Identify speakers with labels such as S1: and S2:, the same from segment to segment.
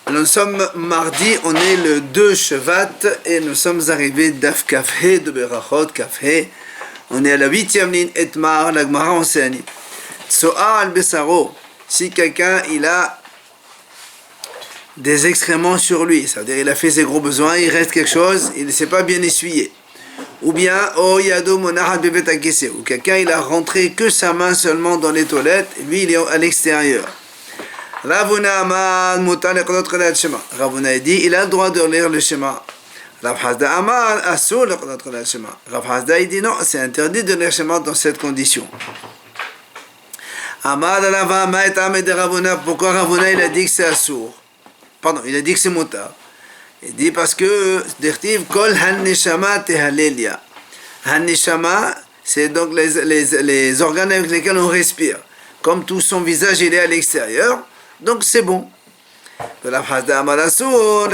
S1: Nous sommes mardi, on est le 2 Shevat et nous sommes arrivés d'Af Kafhe de Berachot Kafhe. On est à la 8e ligne Etmar, la Gemara enseigne. Tsoar al Besaro, si quelqu'un il a des excréments sur lui, c'est-à-dire il a fait ses gros besoins, il reste quelque chose, il ne s'est pas bien essuyé. Ou bien, oh yado monahad bebet akese, ou quelqu'un il a rentré que sa main seulement dans les toilettes, lui il est à l'extérieur. Ravuna Amar Mutar Leqadot Qadal Shema. Ravuna a dit il a le droit de lire le Shema. Rav Hasda Amar Asur Leqadot Qadal Shema. Rav Hasda il dit non, c'est interdit de lire le Shema dans cette condition. Amar Rava Ma et Ahmed de Ravuna. Pourquoi Ravuna il a dit que c'est Asur? Pardon, il a dit que c'est Mutar. Il dit parce que Dertiv Kol Han-Neshama Tehalelia. Han-Neshama, c'est donc les organes avec lesquels on respire. Comme tout son visage il est à l'extérieur, donc c'est bon. De Rav Hasda Amar Asur,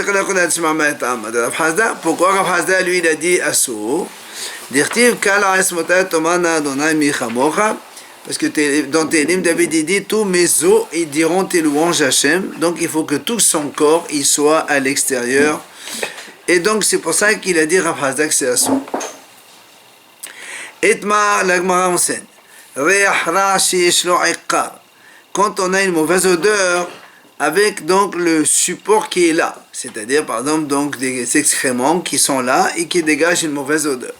S1: pourquoi Rav Hasda lui il a dit Asur? Dirtiv Kala Esmota Tomana Adonai Michamocha, parce que dans Télim, David il dit tous mes os ils diront tes louanges Hachem, donc il faut que tout son corps il soit à l'extérieur. Et donc c'est pour ça qu'il a dit Rav Hasda que c'est Asur. Etmar la Gemara enseigne. Quand on a une mauvaise odeur avec donc le support qui est là, c'est-à-dire par exemple donc des excréments qui sont là et qui dégagent une mauvaise odeur.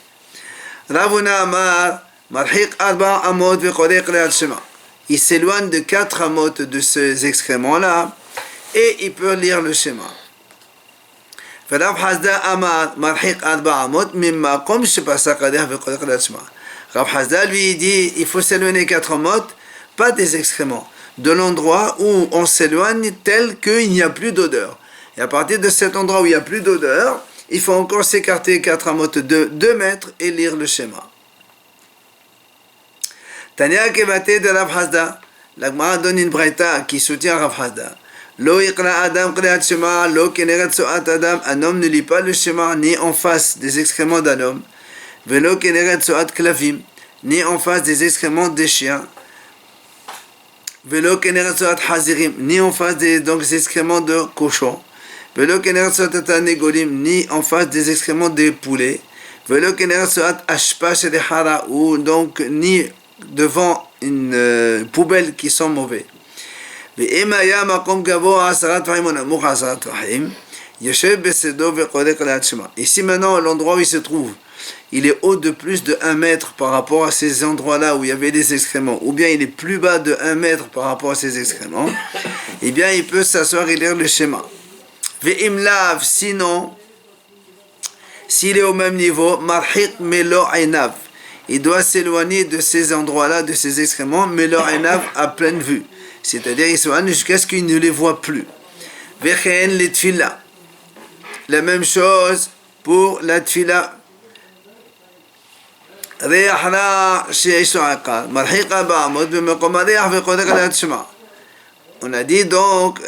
S1: Ravuna Amar Marhiq Arba Amot Veqorek Le'al Shema. Il s'éloigne de 4 amot de ces excréments là et il peut lire le Shema. Rav Hasda Amar Marhiq Arba Amot Mimma Kom Shepasa Qadeh Veqorek Le'al Shema. Rav Hasda lui dit il faut s'éloigner 4 amot, pas des excréments, de l'endroit où on s'éloigne tel qu'il n'y a plus d'odeur. Et à partir de cet endroit où il n'y a plus d'odeur, il faut encore s'écarter 4 amot de 2 mètres et lire le schéma. Tania Kevate de Rav Hasda, la Gemara donne une braïta qui soutient Rav Hasda. Lo yikra Adam Qreat Shema, lo keneret soat Adam, un homme ne lit pas le schéma ni en face des excréments d'un homme. Velo keneret soat klavim, ni en face des excréments des chiens. Velo keneret soat hazirim, ni en face des excréments de cochons. Velo keneret soat tanegolim, ni en face des excréments des poulets. Velo keneret soat ashpa shedehara, ou donc ni devant une poubelle qui sont mauvais. Ve'emaya makom gavoa asarat fahim onamukh asarat fahim. Yeshev besedo veqorek le'al shema. Ici maintenant l'endroit où il se trouve, il est haut de plus de 1 mètre par rapport à ces endroits-là où il y avait des excréments, ou bien il est plus bas de 1 mètre par rapport à ces excréments, eh bien il peut s'asseoir et lire le schéma. Ve'imlav, sinon, s'il est au même niveau, marhiq melo einav, il doit s'éloigner de ces endroits-là, de ces excréments, melo einav à pleine vue, c'est-à-dire il s'éloigne jusqu'à ce qu'il ne les voit plus. Ve'chen les tfila, la même chose pour la tfila. On a dit donc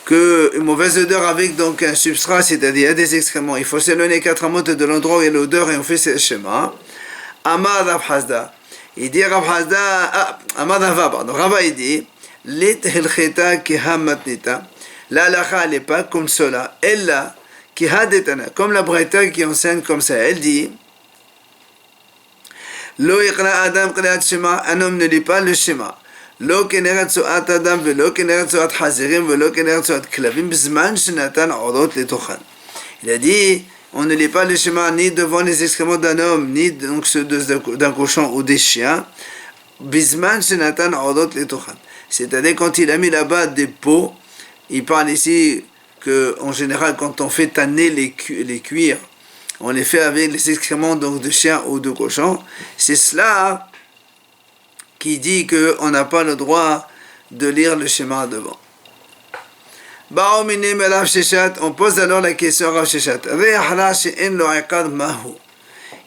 S1: que une mauvaise odeur avec donc un substrat, c'est-à-dire des excréments, il faut s'éloigner 4 amot de l'endroit où il y a l'odeur et on fait ce schéma. Amar Rav Hasda, il dit Rav Hasda, Amar Rava, pardon, Rava il dit Lit hilcheta kihamatnita, la halakha n'est pas comme cela, ella kihadetana, comme la braïta qui enseigne comme ça, elle dit Lo yikra Adam qreat Shema, un homme ne lit pas le schéma. Lo keneret soat Adam, velo keneret soat hazirim, velo keneret soat klavim, bzman shenatan orot letochan. Il a dit, on ne lit pas le schéma ni devant les excréments d'un homme, ni donc ceux d'un cochon ou des chiens. Bizman shenatan orot letochan. C'est-à-dire quand il a mis là-bas des pots, il parle ici que en général quand on fait tanner les cuirs, on les fait avec les excréments donc de chiens ou de cochons. C'est cela qui dit qu'on n'a pas le droit de lire le schéma devant. On pose alors la question à Rav Sheshat.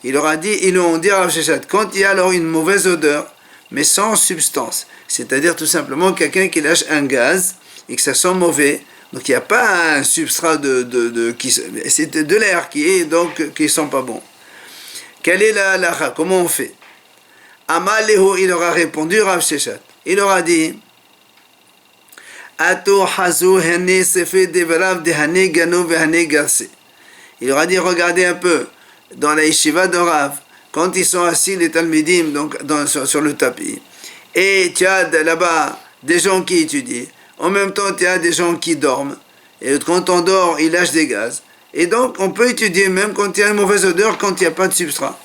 S1: Il aura dit, ils ont dit à Rav Sheshat, quand il y a alors une mauvaise odeur, mais sans substance, c'est-à-dire tout simplement quelqu'un qui lâche un gaz et que ça sent mauvais, donc il n'y a pas un substrat c'est de l'air qui ne sent pas bon. Quelle est la halakha? Comment on fait? Amalehu, il aura répondu Rav Sheshat. Il aura dit Ato hazu hene sefe devarav de hane gano ve hane garse. Il aura dit, regardez un peu, dans la yeshiva de Rav, quand ils sont assis, les talmidim, donc sur le tapis, et tu as là-bas des gens qui étudient, en même temps tu as des gens qui dorment, et quand on dort, ils lâchent des gaz. Et donc, on peut étudier même quand il y a une mauvaise odeur, quand il n'y a pas de substrat.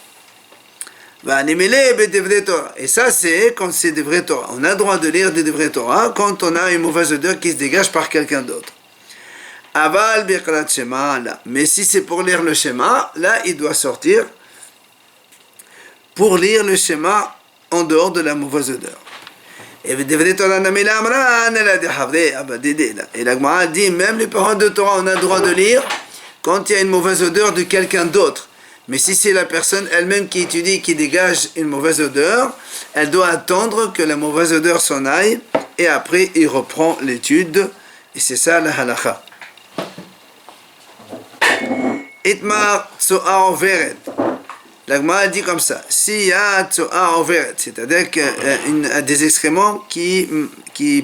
S1: Et ça, c'est quand c'est des vrais Torah. On a le droit de lire des vrais Torah quand on a une mauvaise odeur qui se dégage par quelqu'un d'autre. Aval biqrat shema, là. Mais si c'est pour lire le schéma, là, il doit sortir pour lire le schéma en dehors de la mauvaise odeur. Et la Gemara dit, même les paroles de Torah, on a le droit de lire quand il y a une mauvaise odeur de quelqu'un d'autre. Mais si c'est la personne elle-même qui étudie, qui dégage une mauvaise odeur, elle doit attendre que la mauvaise odeur s'en aille, et après il reprend l'étude, et c'est ça la halakha. Itmar tso'a overet. La Gemara dit comme ça, s'il y a tso'a overet, c'est-à-dire des excréments qui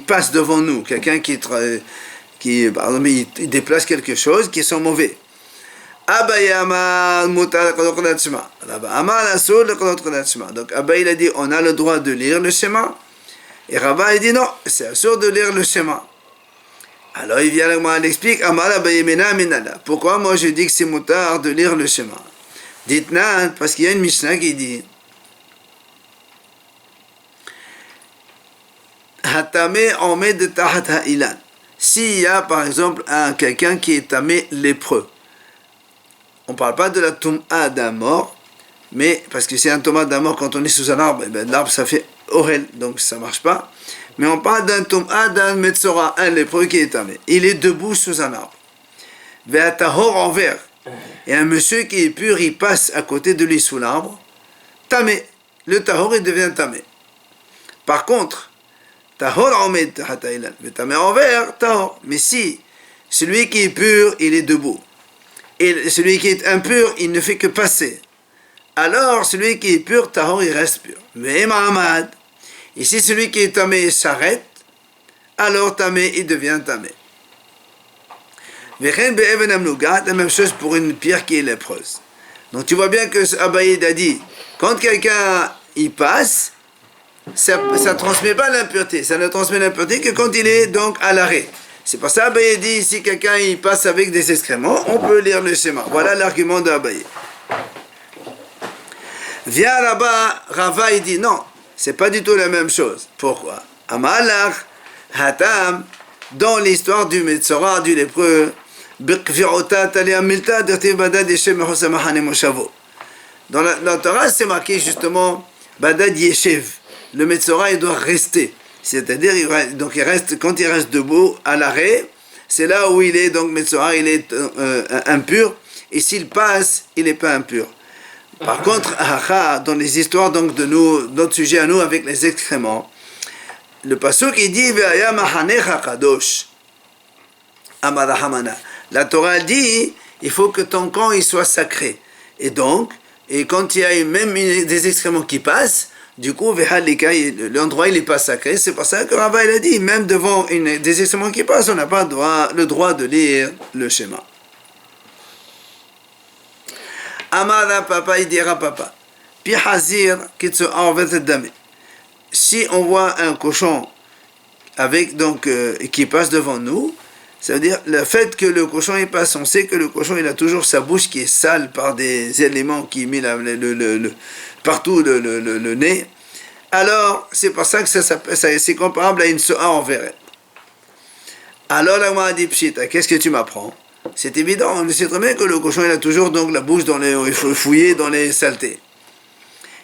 S1: passent devant nous, quelqu'un qui par exemple, il déplace quelque chose, qui sont mauvais. Abaye Amar mutar qadot shema. Amar asur qadot shema. Donc Abaye il a dit on a le droit de lire le schéma. Et Rava il dit non, c'est asur de lire le schéma. Alors il vient là, il explique Amar Abaye mena minala. Pourquoi moi je dis que c'est mutar de lire le schéma? Dites-nous parce qu'il y a une Mishnah qui dit Hatame omed tahat ha'ilan. S'il y a par exemple quelqu'un qui est tamé lépreux. On ne parle pas de la toum'a d'un mort, mais parce que c'est un toum'a d'un mort quand on est sous un arbre, l'arbre ça fait orel, donc ça ne marche pas. Mais on parle d'un toum'a d'un metzora, un lépreux qui est tamé. Il est debout sous un arbre. Ve'atahor en vert. Et un monsieur qui est pur, il passe à côté de lui sous l'arbre. Tamé. Le tahor, il devient tamé. Par contre, tahor omed hatailan. Le tamé en vert, tahor. Mais si celui qui est pur, il est debout. Et celui qui est impur, il ne fait que passer. Alors, celui qui est pur, tahor, il reste pur. Mais Mahamad, ici, celui qui est tamé s'arrête, alors tamé, il devient tamé. La même chose pour une pierre qui est lépreuse. Donc, tu vois bien que Abaïd a dit, quand quelqu'un y passe, ça ne transmet pas l'impureté. Ça ne transmet l'impureté que quand il est donc à l'arrêt. C'est pour ça Abaye dit, si quelqu'un il passe avec des excréments, on peut lire le schéma. Voilà l'argument d'Abaye. Vient là-bas, Rava il dit, non, c'est pas du tout la même chose. Pourquoi? Amalach, Hatam, dans l'histoire du Metzora, du lépreux, dans la Torah, c'est marqué justement, Badad Yeshev. Le Metzora, il doit rester. C'est-à-dire, donc il reste, quand il reste debout, à l'arrêt, c'est là où il est, donc Metzora, il est impur, et s'il passe, il n'est pas impur. Par contre, dans les histoires donc, de nous, notre sujet à nous avec les excréments, le pasuk il dit Ve'aya mahanecha kadosh amarahamana. La Torah dit il faut que ton camp il soit sacré. Et donc, et quand il y a même des excréments qui passent, du coup, l'endroit il n'est pas sacré. C'est pour ça que Rava il a dit, même devant des excréments qui passent, on n'a pas le droit de lire le schéma. Amara papa, il dira papa. Pihazir kitsu arvet dame. Si on voit un cochon avec donc qui passe devant nous, ça veut dire le fait que le cochon il passe, on sait que le cochon il a toujours sa bouche qui est sale par des éléments qui met partout le nez. Alors c'est pour ça que c'est comparable à une soa en verre. Alors la Gemara dit pshita, qu'est-ce que tu m'apprends? C'est évident, on sait très bien que le cochon il a toujours donc la bouche il faut fouiller dans les saletés.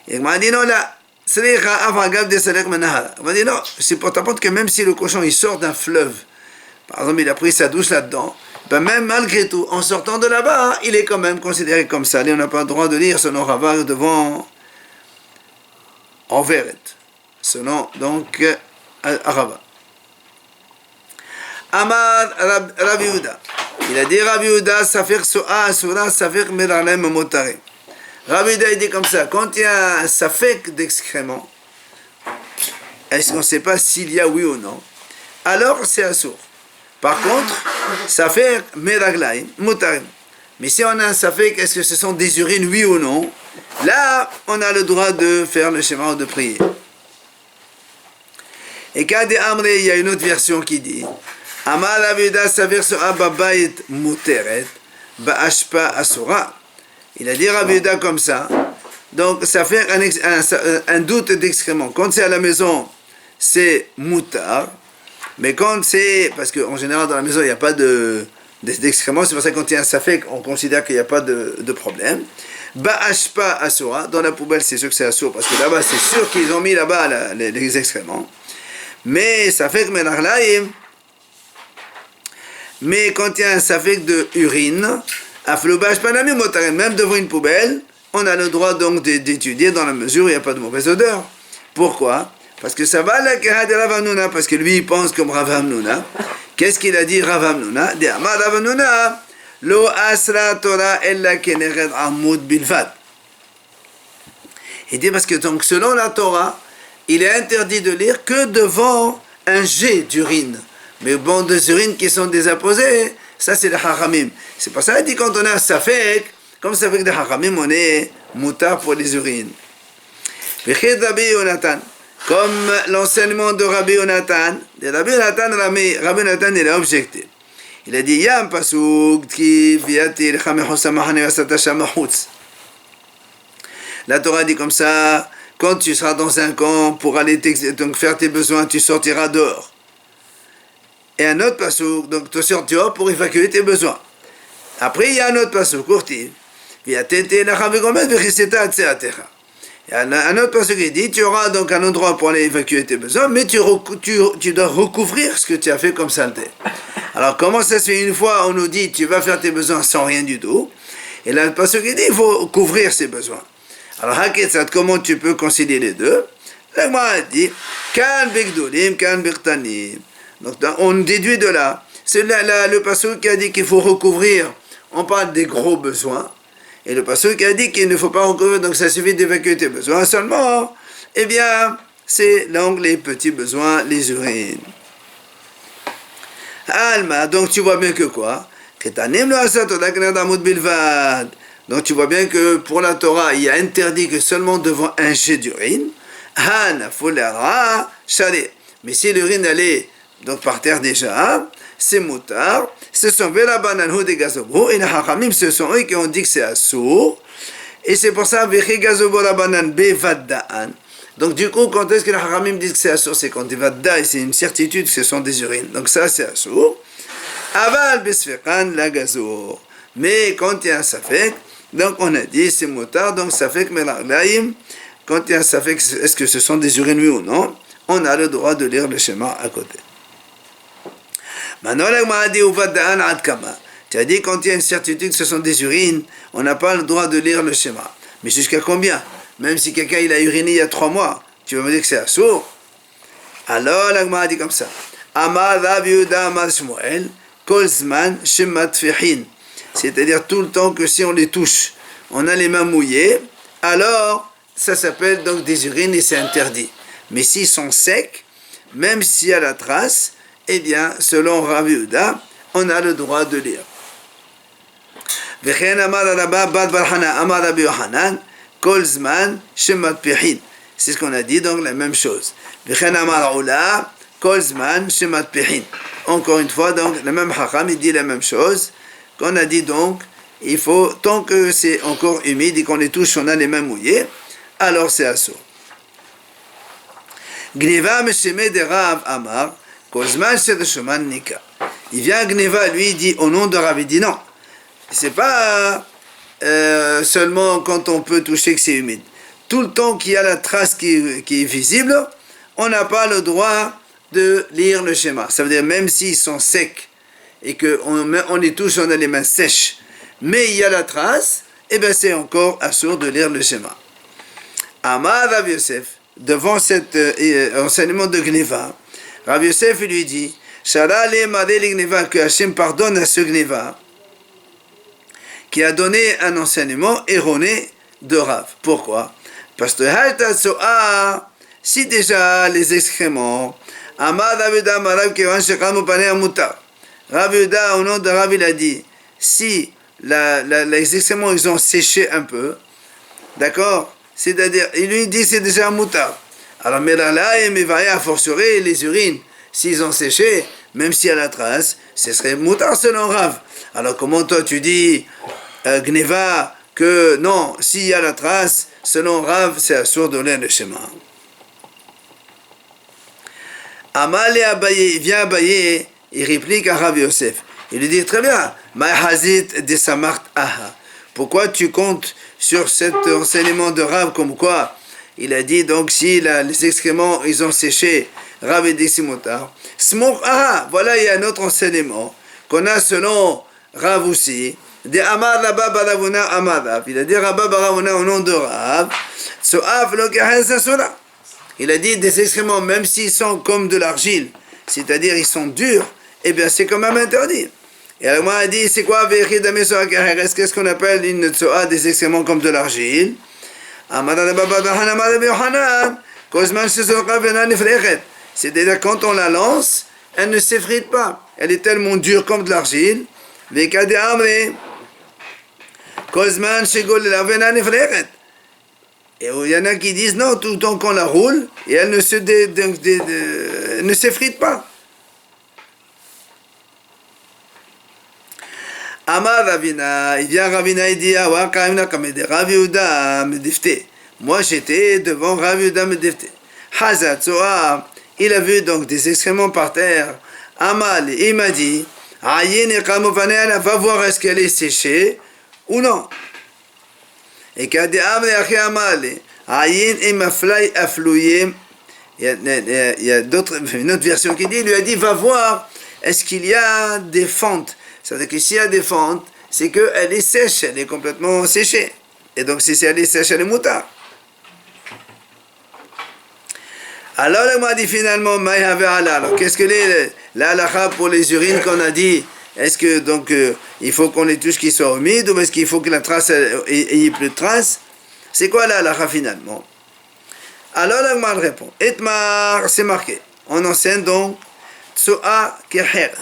S1: Et la Gemara dit non là. On va dire non, c'est pour t'apprendre que même si le cochon il sort d'un fleuve, par exemple il a pris sa douche là-dedans, ben même malgré tout, en sortant de là-bas, il est quand même considéré comme salé. On n'a pas le droit de lire selon Rava devant en vérité, selon donc Rava. Amar Rabbi Yehuda, il a dit Rabbi Yehuda, Safir So'a Asura, Safir Meralem Motare. Rabbi Yehuda dit comme ça, quand il y a un safek d'excrément, est-ce qu'on ne sait pas s'il y a oui ou non? alors c'est assourd. Par contre, safek meraglaim, mutarim. Mais si on a un safek, est-ce que ce sont des urines, oui ou non? Là, on a le droit de faire le schéma ou de prier. Et Kade Amre, il y a une autre version qui dit Amar Aviuda Saver So'a Babayit Muteret Ba'ashpa Asura. Il a dit Aviuda comme ça. Donc, ça fait un doute d'excrément. Quand c'est à la maison, c'est mutar. Mais quand c'est. Parce qu'en général, dans la maison, il n'y a pas d'excréments. C'est pour ça que quand il y a un safek, on considère qu'il n'y a pas de problème. Ba'ashpa Asura. Dans la poubelle, c'est sûr que c'est assour. Parce que là-bas, c'est sûr qu'ils ont mis là-bas les excréments. Mais safek menachlaim. Mais quand il y a un safek de urine, même devant une poubelle, on a le droit donc d'étudier dans la mesure où il n'y a pas de mauvaise odeur. Pourquoi? Parce que ça va la kera de Rav Hamnuna, parce que lui il pense comme Rav Hamnuna. Qu'est-ce qu'il a dit Rav Hamnuna? De Amar Rav Hamnuna, lo asra Torah ella keneged amud bilvad. Il dit parce que donc selon la Torah, il est interdit de lire que devant un jet d'urine. Mais bon, des urines qui sont désapposées, ça c'est le haramim. C'est pour ça qu'il dit quand on a un safek, comme safek de haramim, on est moutar pour les urines. Comme l'enseignement de Rabbi Yonatan, Rabbi Yonatan il a objecté. Il a dit, il y a un pasuk qui viati la Torah dit comme ça, quand tu seras dans un camp pour aller donc faire tes besoins, tu sortiras dehors. Et un autre pasuk, donc tu sors dehors pour évacuer tes besoins. Après, il y a un autre pasuk, courti. Il y a un autre pasuk qui dit, tu auras donc un endroit pour aller évacuer tes besoins, mais tu dois recouvrir ce que tu as fait comme saleté. Alors, comment ça se fait? Une fois, on nous dit, tu vas faire tes besoins sans rien du tout. Et là, le pasuk qui dit, il faut couvrir ses besoins. Alors, comment tu peux concilier les deux? La Gemara dit, kan begdolim, kan birtanim. Donc, on déduit de là. C'est le pasuk qui a dit qu'il faut recouvrir. On parle des gros besoins. Et le pasuk qui a dit qu'il ne faut pas recouvrir, donc ça suffit d'évacuer tes besoins seulement. Eh bien, c'est donc les petits besoins, les urines. Alma, donc tu vois bien que quoi? Donc tu vois bien que pour la Torah, il y a interdit que seulement devant un jet d'urine. Mais si l'urine elle est donc par terre déjà, c'est moutard. Ce sont Velabananhu de Gazobo et les Hachamim, ce sont eux qui ont dit que c'est assour. Et c'est pour ça Vechi Gazobo Labanan Bevaddaan. Donc du coup, quand est-ce que les Hachamim disent que c'est assour? C'est quand Vadda, et c'est une certitude que ce sont des urines. Donc ça c'est assour. Aval Besfekan la Gazour. Mais quand il y a un safek, donc on a dit c'est moutard, donc safek melaglaim. Quand il y a un safek, est-ce que ce sont des urines oui ou non? On a le droit de lire le schéma à côté. Maintenant, tu as dit quand il y a une certitude que ce sont des urines, on n'a pas le droit de lire le schéma. Mais jusqu'à combien? Même si quelqu'un il a uriné il y a 3 mois, tu vas me dire que c'est assourd? Alors, la Gemara dit comme ça. Amar Rav Yehuda Amar Shmuel, Kol Zman Shemat Fehin. C'est-à-dire tout le temps que si on les touche, on a les mains mouillées, alors ça s'appelle donc des urines et c'est interdit. Mais s'ils sont secs, même s'il y a la trace, eh bien, selon Rav Yehuda, on a le droit de lire. C'est ce qu'on a dit, donc la même chose. Encore une fois, donc, le même Hacham, il dit la même chose. Qu'on a dit donc, il faut, tant que c'est encore humide et qu'on les touche, on a les mains mouillées, alors c'est assourd. Gneva Mesheme de Rav Amar, il vient à Gneva, lui, il dit au nom de Rav, il dit non. C'est pas seulement quand on peut toucher que c'est humide. Tout le temps qu'il y a la trace qui est visible, on n'a pas le droit de lire le schéma. Ça veut dire même s'ils sont secs et qu'on les touche, on a les mains sèches, mais il y a la trace, et bien c'est encore assourd de lire le schéma. Amar Rav Yosef, devant cet enseignement de Gneva, Rav Yosef lui dit, que Hachem pardonne à ce Gneva qui a donné un enseignement erroné de Rav. Pourquoi? Parce que si déjà les excréments, Amar Rav Yehuda Amar Rav Kevan Shekam Upanei Mutar. Rav Yehuda, au nom de Rav, il a dit, si les excréments, ils ont séché un peu, d'accord, c'est-à-dire, il lui dit c'est déjà un mutar. Alors, mais là, il va à fortiori les urines, s'ils ont séché, même s'il y a la trace, ce serait mutar selon Rav. Alors, comment toi tu dis, Gneva, que non, s'il y a la trace, selon Rav, c'est assourd de le schéma. Amal et Abaye, il vient Abaye, il réplique à Rav Yosef. Il lui dit très bien, Mahazit de Samart Aha. Pourquoi tu comptes sur cet enseignement de Rav comme quoi il a dit donc si les excréments ils ont séché, Rav et Dessimotar. Smok Aha, voilà il y a un autre enseignement qu'on a selon Rav aussi. De Amar Rabba Baravuna Amar Rav. Il a dit Rabba Baravuna au nom de Rav. Soaf lo Sasura. Il a dit des excréments, même s'ils sont comme de l'argile, c'est-à-dire ils sont durs, eh bien c'est quand même interdit. Et alors moi, il dit, c'est quoi qu'est-ce qu'on appelle une tsoa des excréments comme de l'argile? C'est-à-dire quand on la lance, elle ne s'effrite pas. Elle est tellement dure comme de l'argile. Et il y en a qui disent non, tout le temps qu'on la roule, et elle ne s'effrite pas. Amar Ravina, il vient Ravina, il dit, Rav Yehuda Medifte. Moi j'étais devant Rav Yehuda Medifte. Hazat Zohar, il a vu donc des excréments par terre. Amal, il m'a dit, Ayin et Kamovanel, va voir est-ce qu'elle est séchée ou non. Et qu'il y a une autre version qui dit, il lui a dit, va voir, est-ce qu'il y a des fentes? C'est-à-dire que s'il y a des fentes, c'est qu'elle est sèche, elle est complètement séchée. Et donc si elle est sèche, elle est moutarde. Alors il m'a dit finalement, alors qu'est-ce que la halakha pour les urines qu'on a dit? Est-ce que donc il faut qu'on les touche qu'ils soient humides ou est-ce qu'il faut que la trace ait plus de traces? C'est quoi la halakha finalement? Alors l'agma répond, Etmar, c'est marqué. On enseigne donc Tsoa Keheres.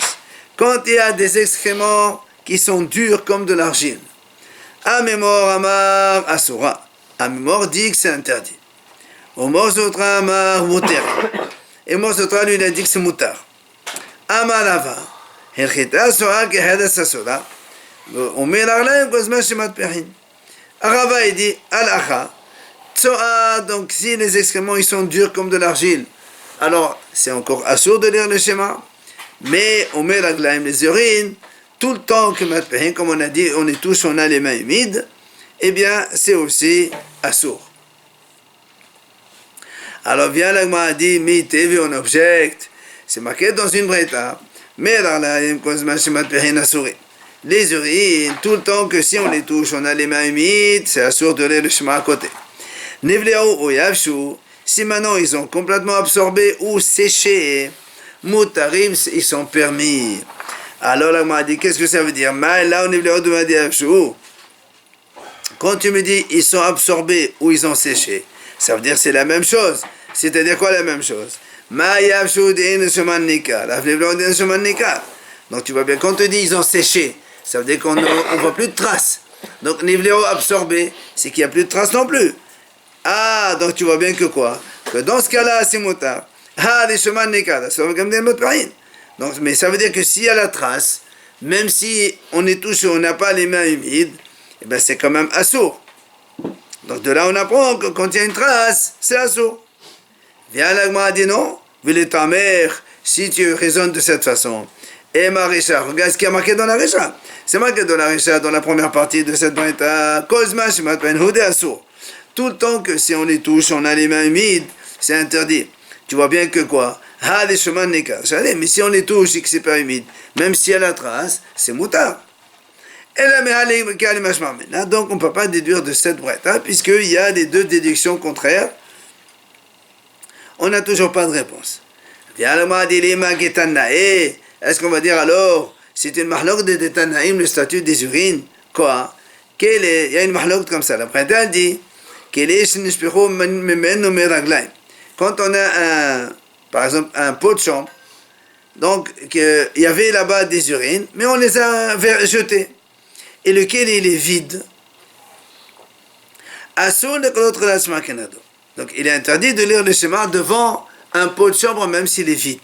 S1: Quand il y a des excréments qui sont durs comme de l'argile. Amémor Amar Asura. Amémor dit que c'est interdit. Omor Zotra Amar Mouter. Et Omor Zotra lui il a dit que c'est moutar. Amar Ava. Herchita Soa Keheres Asura. Omer Arlaim Kozma Shemat Perin. Arava il dit Alacha. Tsoa, donc si les excréments ils sont durs comme de l'argile, alors c'est encore assourd de lire le schéma. Mais on met les urines, tout le temps que matpehin, comme on a dit, on est tous, on a les mains humides, eh bien, c'est aussi assourd. Alors, vient l'agma dit, mi tevi, on objecte, c'est marqué dans une breta, mais les urines, tout le temps que si on les touche, on a les mains humides, c'est assourd de lire le schéma à côté. Nevleo ou yavshu, si maintenant ils ont complètement absorbé ou séché, Moutarim, ils sont permis. Alors là, on m'a dit, qu'est-ce que ça veut dire? Quand tu me dis, ils sont absorbés ou ils ont séché, ça veut dire c'est la même chose. C'est-à-dire quoi la même chose? Donc tu vois bien, quand on te dit, ils ont séché, ça veut dire qu'on ne voit plus de traces. Donc, nivléo absorbé, c'est qu'il n'y a plus de traces non plus. Ah, donc tu vois bien que quoi? Que dans ce cas-là, c'est moutard. Ah, des chemins nekada, ça va comme des mots de parine. Donc, mais ça veut dire que s'il y a la trace, même si on est touché, on n'a pas les mains humides, eh ben c'est quand même assourd. Donc de là on apprend que quand il y a une trace, c'est assourd. Viens l'agma dit non, vu les ta mère, si tu raisonnes de cette façon. Et ma Récha, regarde ce qui a marqué dans la Récha. C'est marqué dans la Récha, dans la première partie de cette breta, Kozma Shematpen Houdé assourd. Tout le temps que si on les touche, on a les mains humides, c'est interdit. Tu vois bien que quoi? Ah, des chemins neka. Mais si on les touche et que c'est pas humide, même s'il y a la trace, c'est moutard. Et là, donc on ne peut pas déduire de cette brette, puisqu'il y a les deux déductions contraires. On n'a toujours pas de réponse. Est-ce qu'on va dire alors, c'est une mahlok de Tanaïm, le statut des urines? Quoi? Il y a une mahlok comme ça. La brette, dit, quand on a par exemple un pot de chambre, donc il y avait là-bas des urines, mais on les a jetées, et lequel il est vide, donc il est interdit de lire le schéma devant un pot de chambre même s'il est vide.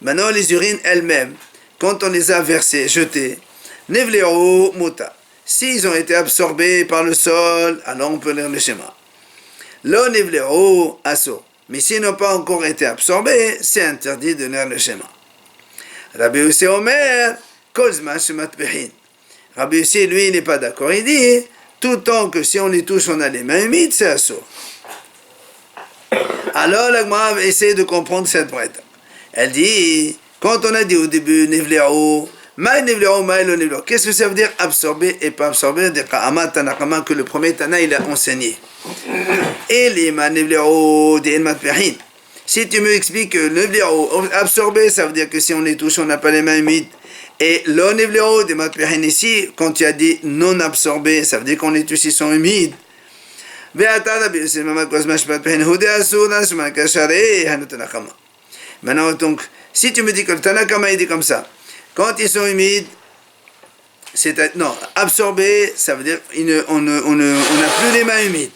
S1: Maintenant les urines elles-mêmes, quand on les a versées, jetées, s'ils ont été absorbés par le sol, alors on peut lire le schéma. Mais s'ils n'ont pas encore été absorbés, c'est interdit de lire le schéma. Rabbi Yossi Omer, Rabbi Yossi, lui, il n'est pas d'accord. Il dit, tout le temps que si on les touche, on a les mains humides, c'est assourd. Alors la Gemara essaie de comprendre cette brette. Elle dit, quand on a dit au début, qu'est-ce que ça veut dire absorber et pas absorber? Que le premier Tana il a enseigné. Et les si tu me expliques que absorber, ça veut dire que si on les touche, on n'a pas les mains humides. Et ici, quand tu as dit non absorbé, ça veut dire qu'on les touche, ils sont humides. Maintenant, donc, si tu me dis que le Tanakama il dit comme ça, quand ils sont humides, absorbé, ça veut dire on n'a plus les mains humides.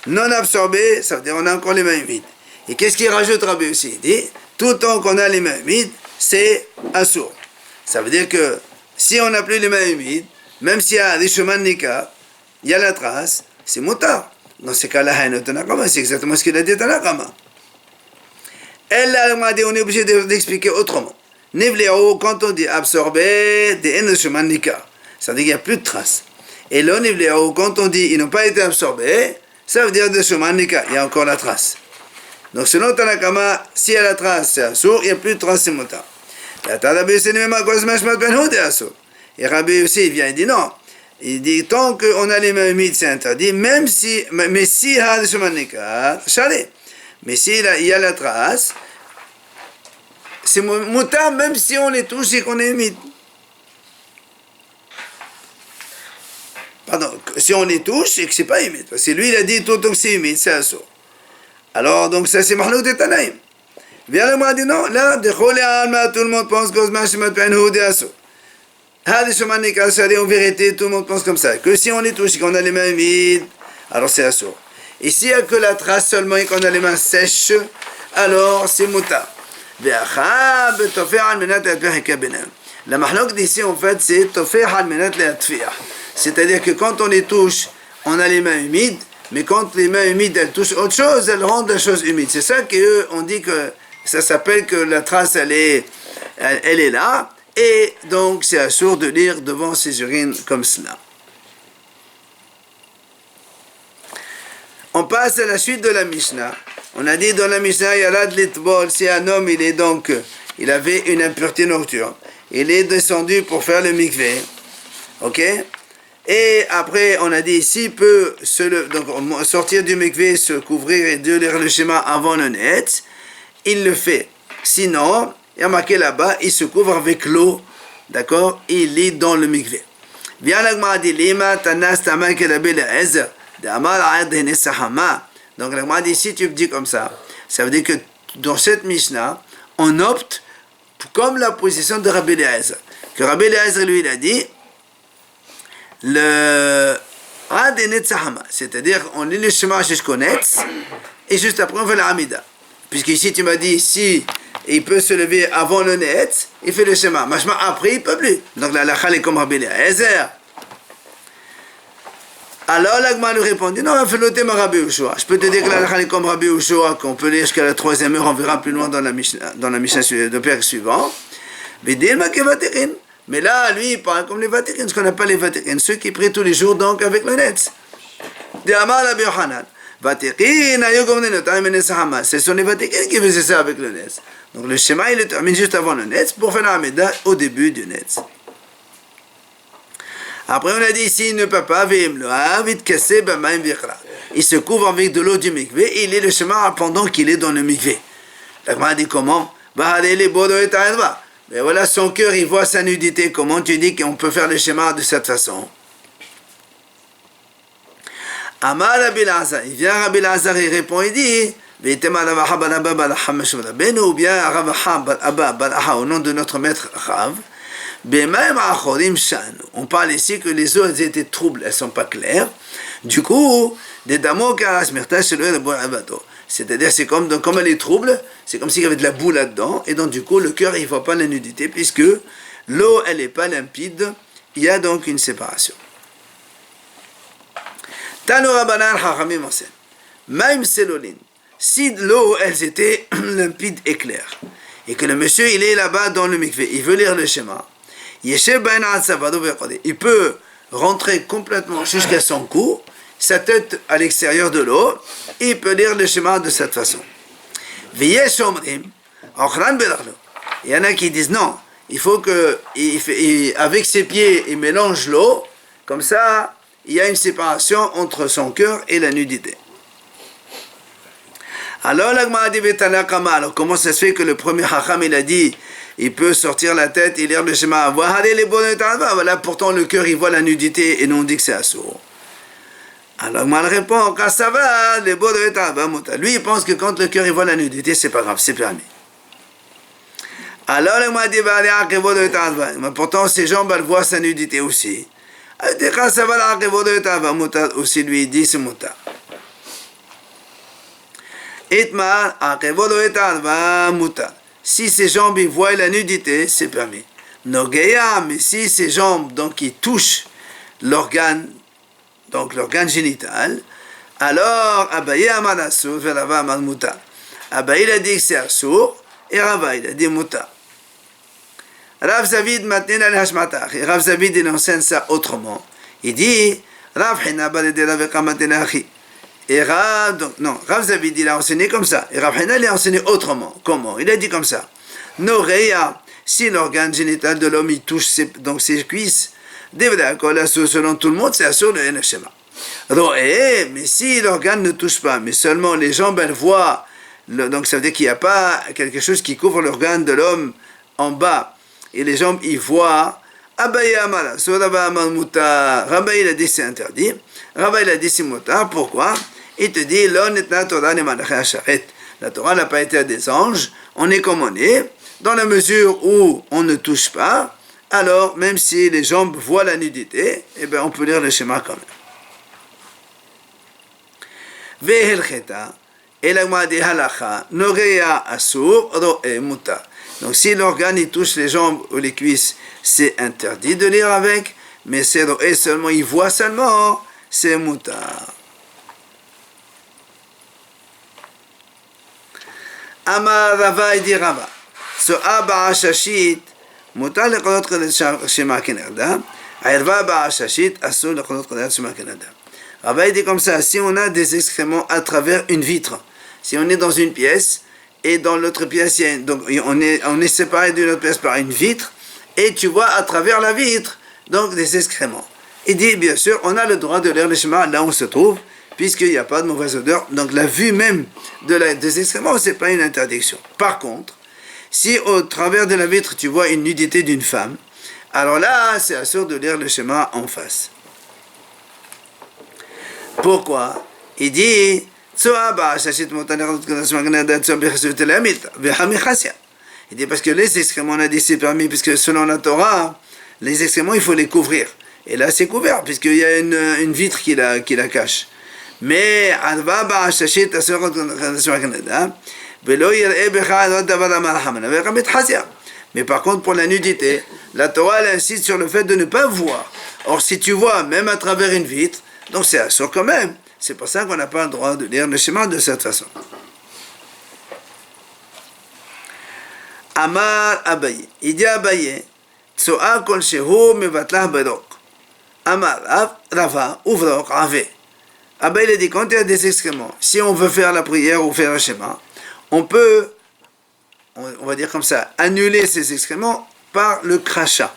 S1: Non absorbé, ça veut dire on a encore les mains humides. Et qu'est-ce qu'il rajoute Rabbi aussi? Il dit, tout le temps qu'on a les mains humides, c'est assourd. Ça veut dire que si on n'a plus les mains humides, même s'il y a des chemins de Nika, il y a la trace, c'est motard. Dans ces cas-là, c'est exactement ce qu'il a dit Tanakama. Elle a dit, on est obligé d'expliquer autrement. Nivléo, quand on dit absorber, des chemin de Nika, ça veut dire qu'il n'y a plus de traces. Et là, Nivléo, quand on dit ils n'ont pas été absorbés, ça veut dire des chemins de Nika, il y a encore la trace. Donc selon Tanakama, s'il y a la trace, c'est assourd, il n'y a plus de trace, c'est motard. Et Rabbi aussi il vient et dit non. Il dit tant qu'on a les mains humides c'est interdit, même si, mais si il y a des chemins de Nika, chalet. Mais s'il y a la trace, c'est motard même si on les touche et qu'on est humide. Pardon, si on les touche et que c'est pas humide. Parce que lui il a dit tout le temps que c'est humide, c'est assourd. Alors donc ça c'est Mahlouk de Tanaïm. Viens le mois dit non, là, de Cholé Alma, tout le monde pense que Zman Pen Houd et Asso. Hadi Shoman Nika, en vérité, tout le monde pense comme ça. Que si on les touche et qu'on a les mains humides, alors c'est Asso. Et s'il n'y a que la trace seulement et qu'on a les mains sèches, alors c'est Mouta. La Mahlouk d'ici, en fait, c'est Tofeh Al-Menat Le'atfiah. C'est-à-dire que quand on les touche, on a les mains humides, mais quand les mains humides, elles touchent autre chose, elles rendent la chose humide. C'est ça qu'eux, on dit que ça s'appelle que la trace, elle est là, et donc c'est assourd de lire devant ces urines comme cela. On passe à la suite de la Mishnah. On a dit dans la Mishnah, il y a là de l'itbol, si un homme, il avait une impureté nocturne, il est descendu pour faire le mikvé, ok? Et après, on a dit, s'il peut sortir du mikvé, se couvrir et de lire le schéma avant le net, il le fait. Sinon, il y a marqué là-bas, il se couvre avec l'eau, d'accord? Il lit dans le mikvé. Bien la Gemara dit, lima tanas taman kelabé la ezer, de amal aad sahama. Donc la Gemara dit, si tu me dis comme ça veut dire que dans cette Mishnah, on opte comme la position de Rabbi Eliezer. Que Rabbi Eliezer, lui, il a dit, le Adenet Sahama, c'est-à-dire on lit le schéma jusqu'au net et juste après on fait la Hamida. Puisqu'ici tu m'as dit si il peut se lever avant le net, il fait le schéma. Machma après il peut plus. Donc la halakha est comme Rabbi Eliezer. Alors l'Agma lui répondit non, fais le thème Rabbi Yoshua. Je peux te dire que la halakha est comme Rabbi Yoshua, qu'on peut lire jusqu'à la 3e heure, on verra plus loin dans la Mishnah de Père suivant. Vidilma kevaterin. Mais là, lui, il parle comme les Vatikins, ce qu'on appelle les Vatikins, ceux qui prient tous les jours, donc avec le net. De Amar Rabbi Yochanan. Ce sont les Vatikins qui faisaient ça avec le net. Donc le schéma, il le termine juste avant le net pour faire la Hamida au début du net. Après, on a dit ici, il ne peut pas, il se couvre avec de l'eau du mikvé et il lit le schéma pendant qu'il est dans le mikvé. La Gemara dit comment? Mais voilà, son cœur, il voit sa nudité. Comment tu dis qu'on peut faire le schéma de cette façon? Amar Rabbi Lazar, il vient Rabbi Lazar, il répond, il dit, ou bien Abba au nom de notre maître Rav, on parle ici que les eaux elles étaient troubles, elles ne sont pas claires. Du coup, c'est-à-dire c'est comme elle est trouble, c'est comme s'il y avait de la boue là-dedans, et donc du coup le cœur il ne voit pas la nudité, puisque l'eau elle n'est pas limpide, il y a donc une séparation. Même si l'eau elles étaient limpides et claires, et que le monsieur il est là-bas dans le mikvé, il veut lire le schéma, il peut rentrer complètement jusqu'à son cou, sa tête à l'extérieur de l'eau, il peut lire le schéma de cette façon. Il y en a qui disent non, il faut que avec ses pieds il mélange l'eau, comme ça il y a une séparation entre son cœur et la nudité. Alors comment ça se fait que le premier Hacham il a dit il peut sortir la tête et lire le schéma, voilà, pourtant le cœur il voit la nudité et nous on dit que c'est assourd. Alors moi il répond quand ça va, lui il pense que quand le cœur il voit la nudité c'est pas grave, c'est permis. Alors il m'a dit mais pourtant ses jambes elles voient sa nudité aussi. Quand ça va aussi lui il dit c'est mutar. Si ses jambes ils voient la nudité, c'est permis. Nogeya, mais si ses jambes donc ils touchent l'organe, donc l'organe génital, alors Abaye amad asur et Rava amad mutar. Abaye il a dit que c'est asur et Rava il a dit mutar. Rav Zavid maintenant al hashmatach. Rav Zavid il enseigne ça autrement. Il dit Rav Hina balede Rav Kamatenachi. Et Rav, donc, non, Rav Zavid il a enseigné comme ça. Et Rav Hina il a enseigné autrement. Comment? Il a dit comme ça. Noreya, si l'organe génital de l'homme il touche ses cuisses, selon tout le monde, c'est assuré le Eneshema. Mais si l'organe ne touche pas, mais seulement les jambes elles voient, donc ça veut dire qu'il n'y a pas quelque chose qui couvre l'organe de l'homme en bas, et les jambes ils voient, Abaye amala, Rava amal mutar, Rava il a dit c'est interdit, Rava il a dit c'est mutar, pourquoi? Il te dit, la Torah n'a pas été à des anges, on est comme on est, dans la mesure où on ne touche pas, alors même si les jambes voient la nudité, eh bien on peut lire le schéma quand même. Et la dit halacha, noreya asur, ro'e mutar. Donc si l'organe il touche les jambes ou les cuisses, c'est interdit de lire avec, mais c'est ro'e seulement, il voit seulement, c'est mutar. Amar Rava et dit Rava. So Abba Shashit, mutar lekolot kedat shema kenada, Airva Ba Shashit, asur lekolot kedat shema kenada. Rava il dit comme ça, si on a des excréments à travers une vitre, si on est dans une pièce, et dans l'autre pièce, donc on est séparé d'une autre pièce par une vitre, et tu vois à travers la vitre, donc des excréments. Il dit, bien sûr, on a le droit de lire le schéma là où on se trouve, puisqu'il n'y a pas de mauvaise odeur, donc la vue même des excréments, ce n'est pas une interdiction. Par contre, si au travers de la vitre, tu vois une nudité d'une femme, alors là, c'est assuré de lire le schéma en face. Pourquoi? Il dit, il dit parce que les excréments, on a dit c'est permis, puisque selon la Torah, les excréments, il faut les couvrir. Et là, c'est couvert, puisqu'il y a une vitre qui la cache. Mais, mais par contre, pour la nudité, la Torah elle insiste sur le fait de ne pas voir. Or, si tu vois, même à travers une vitre, donc c'est assur quand même. C'est pour ça qu'on n'a pas le droit de lire le schéma de cette façon. Amar Abaye. Il dit Abaye, Tsoa kol shehu mevatlah bedok. Amar Rava, ouvrok ave. Abaye il a dit, quand il y a des excréments, si on veut faire la prière ou faire le schéma, on peut, on va dire comme ça, annuler ces excréments par le crachat.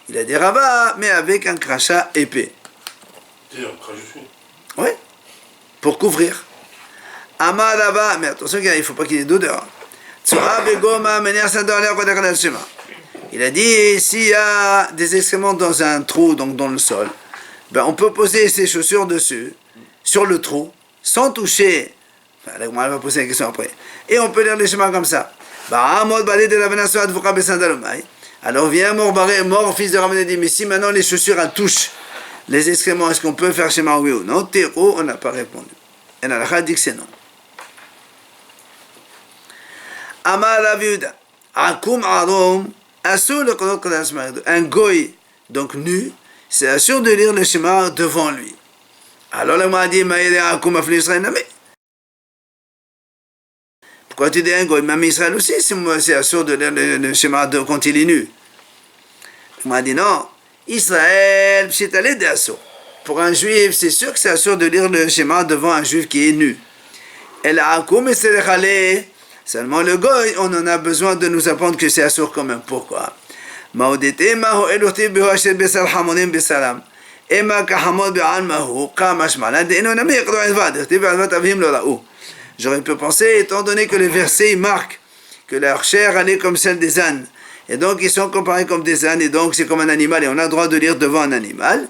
S1: Il a dit Rava, mais avec un crachat épais.
S2: C'est un crachat.
S1: Oui, pour couvrir. Amar Rava, mais attention, il ne faut pas qu'il y ait d'odeur. Il a dit, s'il y a des excréments dans un trou, donc dans le sol, ben on peut poser ses chaussures dessus, sur le trou, sans toucher. On va poser la question après. Et on peut lire le schéma comme ça. Alors vient mort fils de Rabban et dit, mais si maintenant les chaussures touchent les excréments, est-ce qu'on peut faire schéma oui ou non? Théro, on n'a pas répondu. Et la dit que c'est non. Amar Rav Yehuda, Akum Arom, Asur le Kodot Kodash Maridou. Un goy, donc nu, c'est assure de lire le schéma devant lui. Alors là, m'a dit, Maïre Akum Afli Israël Namé. Pourquoi tu dis un goy? Même Israël aussi, c'est assure de lire le schéma quand il est nu. Il m'a dit non, Israël, c'est allé d'assaut. Pour un juif, c'est sûr que c'est assure de lire le schéma devant un juif qui est nu. Et là, Akum et Serechale, seulement le goy, on en a besoin de nous apprendre que c'est assure quand même. Pourquoi? Maudete mahu eluti bihoashet besal hamonim besalam. Ema kahamod be'al mahu kamash malad. Et non, mais j'aurais pu penser, étant donné que les versets marquent que leur chair allait comme celle des ânes, et donc ils sont comparés comme des ânes, et donc c'est comme un animal, et on a le droit de lire devant un animal.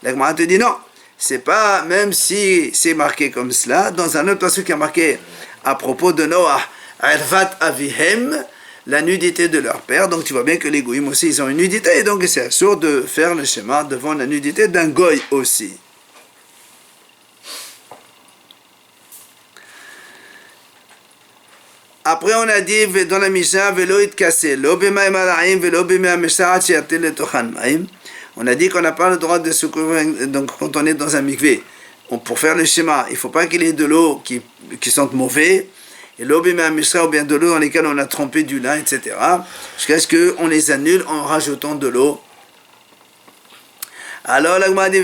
S1: La Gemara te dit non, c'est pas, même si c'est marqué comme cela, dans un autre passage qui a marqué à propos de Noah, Arvat Avihem, la nudité de leur père, donc tu vois bien que les goïms aussi, ils ont une nudité, et donc c'est sûr de faire le schéma devant la nudité d'un goy aussi. Après, on a dit dans la Mishnah, on a dit qu'on n'a pas le droit de se couvrir, donc quand on est dans un mikvé. Pour faire le schéma, il ne faut pas qu'il y ait de l'eau qui sente mauvais, et l'eau ou bien de l'eau dans lesquelles on a trempé du lin, etc. Jusqu'à ce qu'on les annule en rajoutant de l'eau. Alors, la Gemara dit,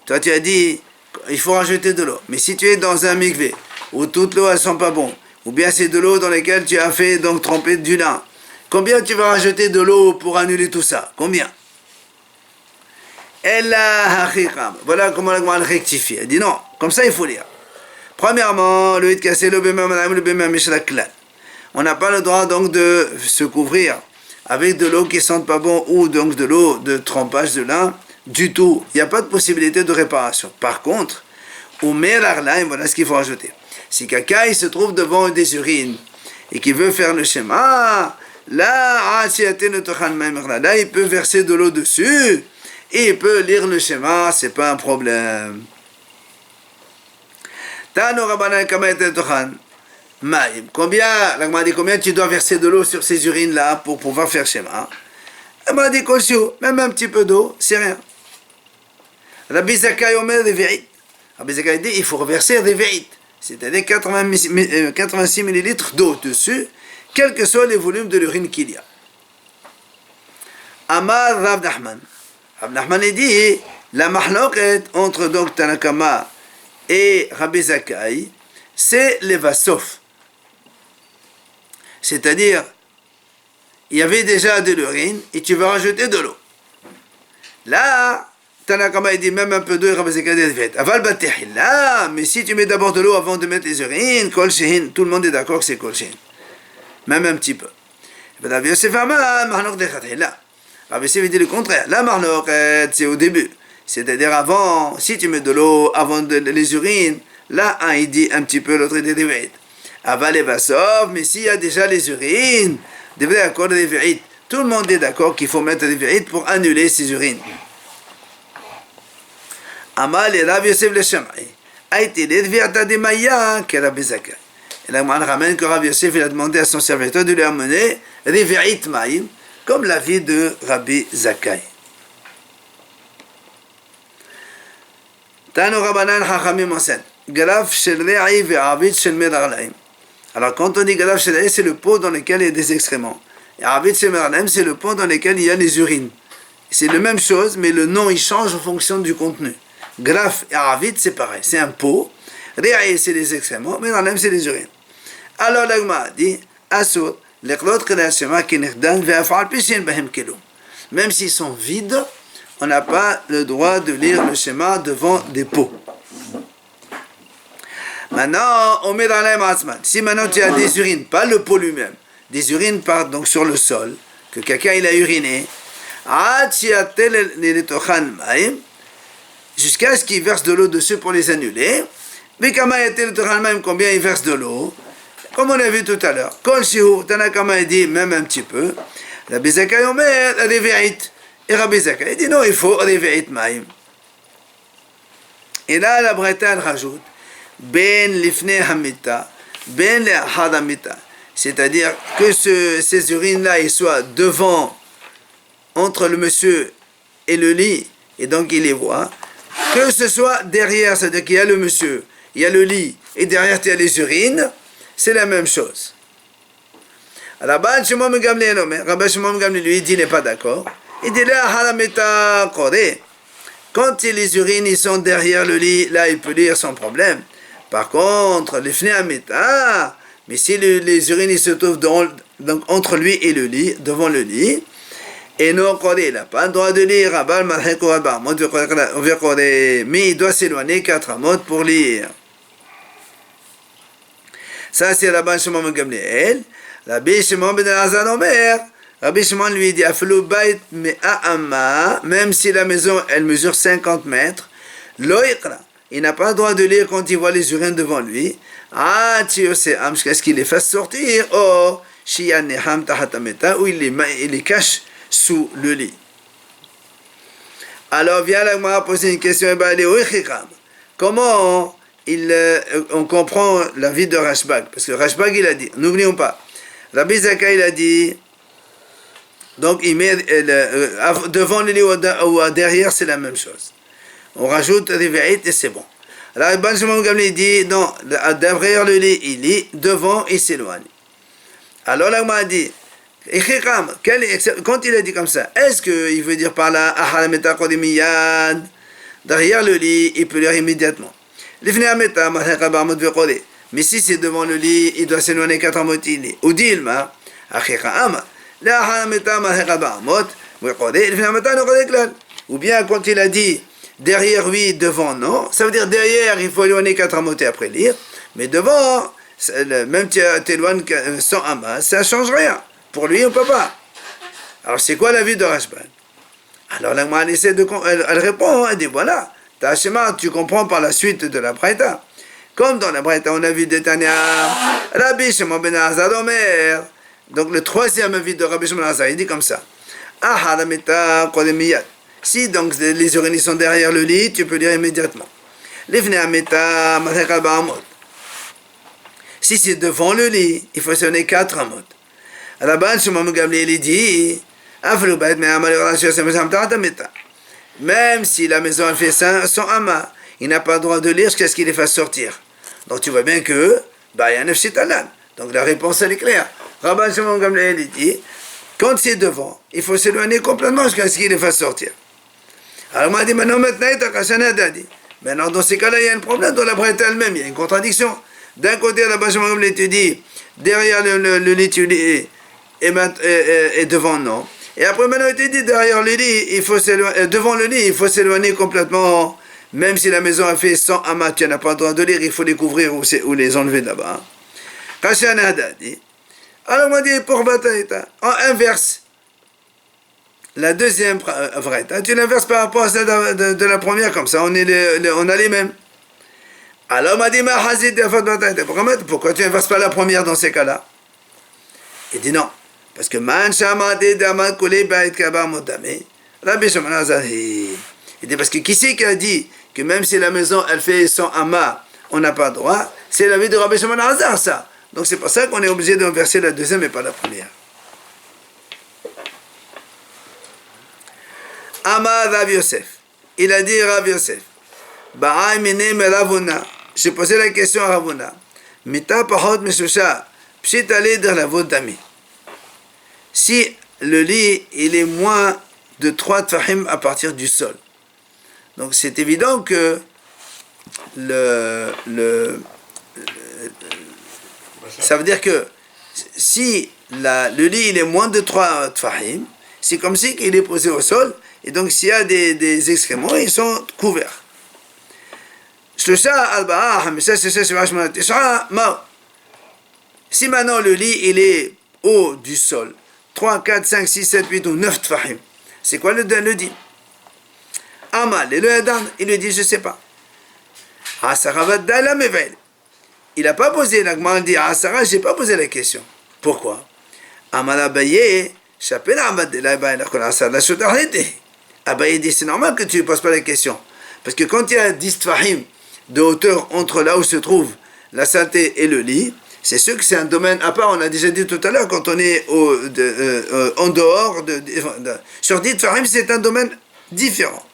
S1: toi tu as dit, il faut rajouter de l'eau. Mais si tu es dans un mikvé, où toute l'eau elle sent pas bon, ou bien c'est de l'eau dans laquelle tu as fait donc tremper du lin, combien tu vas rajouter de l'eau pour annuler tout ça? Combien? Voilà comment la Gemara rectifie. Elle dit non, comme ça il faut lire. Premièrement, le cassé le on n'a pas le droit donc de se couvrir avec de l'eau qui sent pas bon ou donc de l'eau de trempage de lin du tout. Il n'y a pas de possibilité de réparation. Par contre, voilà ce qu'il faut rajouter. Si quelqu'un il se trouve devant des urines et qu'il veut faire le schéma, là il peut verser de l'eau dessus et il peut lire le schéma, c'est pas un problème. Combien tu dois verser de l'eau sur ces urines là pour pouvoir faire schéma? Elle m'a dit même un petit peu d'eau, c'est rien. Rabbi Zakai Omer Reverit. Rabbi Zakai dit il faut reverser Reverit, c'est-à-dire 86 millilitres d'eau dessus, quels que soient les volumes de l'urine qu'il y a. Amar Rav Nachman. Rav Nachman dit la mahloket entre donc Tanakama et Rabbi Zakai, c'est les vasof. C'est-à-dire, il y avait déjà de l'urine et tu vas rajouter de l'eau. Là, Tanakama il dit même un peu d'eau et Rabbi Zakai dit aval batehil. Là, mais si tu mets d'abord de l'eau avant de mettre les urines, kol shehin, tout le monde est d'accord que c'est kol shehin. Même un petit peu. Rabbi Yosef Amar, mahnok dechateh. Là, Rabbi Yosef dit le contraire. La mahnok, c'est au début. C'est-à-dire avant, si tu mets de l'eau avant les urines, là, un il dit un petit peu, l'autre il dit des aval et vasov, mais s'il y a déjà les urines, devrait accorder des vérités. Tout le monde est d'accord qu'il faut mettre des vérités pour annuler ces urines. Amal et Rav Yosef le Shamai a été l'Edviata de Maya que Rabbi Zakai. Et là, on ramène que Rav Yosef il a demandé à son serviteur de lui amener des vérités maïm, comme l'avis de Rabbi Zakai. Tano Rabbanan Chachamim enseigne Graf shel re'i ve'avid shel merarlaim. Alors quand on dit graf shel re'i, c'est le pot dans lequel il y a des excréments. Et avid shel merarlaim, c'est le pot dans lequel il y a les urines. C'est la même chose, mais le nom il change en fonction du contenu. Graf et avid c'est pareil, c'est un pot. Re'i c'est les excréments, merarlaim c'est les urines. Alors l'agma dit asur leklot kedal shema kinechdan ve'afal pishin bahem kelum. Même s'ils sont vides, on n'a pas le droit de lire le schéma devant des pots. Maintenant, on met dans l'aim asman. Si maintenant tu as des urines, pas le pot lui-même, des urines partent donc sur le sol, que quelqu'un il a uriné, jusqu'à ce qu'il verse de l'eau dessus pour les annuler. Mais Kama était littéralement combien il verse de l'eau, comme on a vu tout à l'heure. Kol Shihu, Tanakama dit même un petit peu. Rabbi Zakai Omer, Reve'it. Et Rabbi Zakai dit non, il faut Reve'it Maïm. Et là, la Bretagne rajoute Ben Lifne Hamita, Ben le Hadamita. C'est-à-dire que ces urines-là, ils soient devant, entre le monsieur et le lit, et donc il les voit. Que ce soit derrière, c'est-à-dire qu'il y a le monsieur, il y a le lit, et derrière il y a les urines, c'est la même chose. Rabban Shimon ben Gamliel Rabban Shimon ben Gamliel lui dit il n'est pas d'accord. Il dit là harameta koré. Quand les urines ils sont derrière le lit, là il peut lire sans problème. Par contre, les fnéameta, mais si les urines ils se trouvent donc entre lui et le lit, devant le lit, et non koré, il n'a pas le droit de lire. Rabban Malheko Rabban, mais il doit s'éloigner 4 amot pour lire. Ça c'est Rabban Shimon ben Gamliel. Rabbi Shimon ben Elazar Omer, Rabbi Shimon lui dit Aflu bait me'a'ama, même si la maison elle mesure 50 mètres, lo iqra, il n'a pas le droit de lire quand il voit les urines devant lui. Ah, jusqu'à ce qu'il les fasse sortir. Oh, shiyan neham tahatameta, ou il les cache sous le lit. Alors vient la Gemara poser une question. Comment on comprend la vie de Rashbag? Parce que Rashbag il a dit, n'oublions pas, Rabbi Zakai il a dit, donc il met devant le lit ou derrière, c'est la même chose. On rajoute Rive'it et c'est bon. Alors Rabban Shimon ben Gamliel dit, non, derrière le lit, il lit, devant, il s'éloigne. Alors là, on m'a dit, quand il a dit comme ça, est-ce qu'il veut dire par là, derrière le lit, il peut lire immédiatement. Mais si c'est devant le lit, il doit s'éloigner 4 amot. Ou dilma, ou bien quand il a dit derrière lui, devant non, ça veut dire derrière, il faut éloigner 4 amot après lire, mais devant, même tu t'éloignes sans amas, ça ne change rien. Pour lui, on ne peut pas. Alors c'est quoi la vie de Rashbag? Alors la Gemara elle répond, elle dit voilà, Tashema, tu comprends par la suite de la Braïta. Comme dans la Braïta, on a vu de Tanya, Rabbi Shimon ben Elazar Omer. Donc le troisième avis de Rabbi Shimon ben Elazar, il dit comme ça. Si donc les urines sont derrière le lit, tu peux lire immédiatement. Si c'est devant le lit, il faut sonner 4 amot. Rabban Shimon ben Gamliel il dit, même si la maison elle fait son ama, il n'a pas le droit de lire jusqu'à ce qu'il les fasse sortir. Donc tu vois bien que, il y a un efshitalan. Donc la réponse elle est claire. Rabban Shimon ben Gamliel il dit, quand c'est devant, il faut s'éloigner complètement jusqu'à ce qu'il les fasse sortir. Alors moi dit, maintenant dans ces cas-là, il y a un problème dans la Braïta elle-même, il y a une contradiction. D'un côté, Rabban Shimon ben Gamliel te dit, derrière le lit tu lis, et devant non. Et après maintenant il te dit derrière le lit, devant le lit, il faut s'éloigner complètement, même si la maison a fait 100 amas, tu n'as pas le droit de lire, il faut les couvrir ou les enlever de là-bas. Alors on m'a dit pour Bataïta, on inverse la deuxième vraie. Tu l'inverses par rapport à celle de la première, comme ça on a les mêmes. Alors on m'a dit pourquoi tu inverses pas la première dans ces cas-là? Il dit non. Parce que Rabbi Shimon ben Elazar, il dit parce que qui c'est qui a dit que même si la maison elle fait 100 amas, on n'a pas le droit? C'est l'avis de Rabbi Shimon ben Elazar, ça. Donc c'est pour ça qu'on est obligé de verser la deuxième et pas la première. Amar Rav Yosef, il a dit Rav Yosef, j'ai posé la question à Ravuna, Mita pahot meshusha, pshit aller dans la vodami. Si le lit il est moins de 3 tfahim à partir du sol. Donc c'est évident que ça veut dire que si le lit il est moins de 3 tfahim, c'est comme si il est posé au sol, et donc s'il y a des excréments, ils sont couverts. Si maintenant le lit il est haut du sol, 3, 4, 5, 6, 7, 8 ou 9 tfahim. C'est quoi le din? Amal, et le Hadan, il lui dit, je ne sais pas. Il n'a pas posé, l'Agma dit, Asara, je n'ai pas posé la question. Pourquoi? Amal Abaye, Chapel Abad, Abaye dit, c'est normal que tu ne poses pas la question. Parce que quand il y a 10 tfahim de hauteur entre là où se trouve la saleté et le lit, c'est sûr que c'est un domaine à part. On a déjà dit tout à l'heure, quand on est en dehors, sur 10 tfahim, c'est un domaine différent.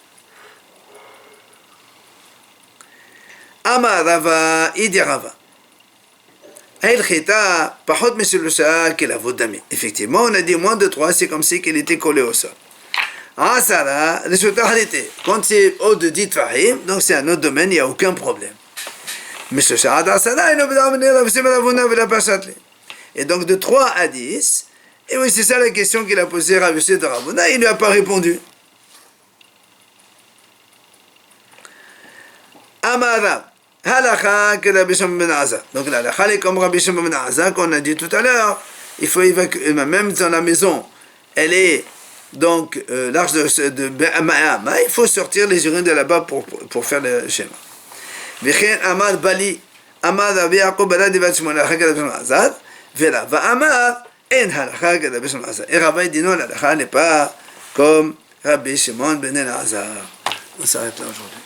S1: Amar Rava, Idi Rava. Effectivement, on a dit moins de 3, c'est comme si qu'elle était collée au sol. Quand c'est au de 10 tfahim, donc c'est un autre domaine, il n'y a aucun problème. Et donc de 3 à 10, et oui, c'est ça la question qu'il a posée Rav Yosef de Ravuna, il ne lui a pas répondu. Amarav, halakha que Rabbi Shimon ben Aza. Donc la halakha est comme Rabbi Shimon ben Aza qu'on a dit tout à l'heure. Il faut évacuer, même dans la maison, elle est donc large de Ma'ama, il faut sortir les urines de là-bas pour faire le schéma. V'chen Amar Bali, Amar Rabbi Yaakov Baladi Bat Shimon halakha que Rabbi Shimon ben Aza, Vela va Amar en halakha que Rabbi Shimon ben Aza. Et Rava dit non, la halakha n'est pas comme Rabbi Shimon ben Aza. On s'arrête là aujourd'hui.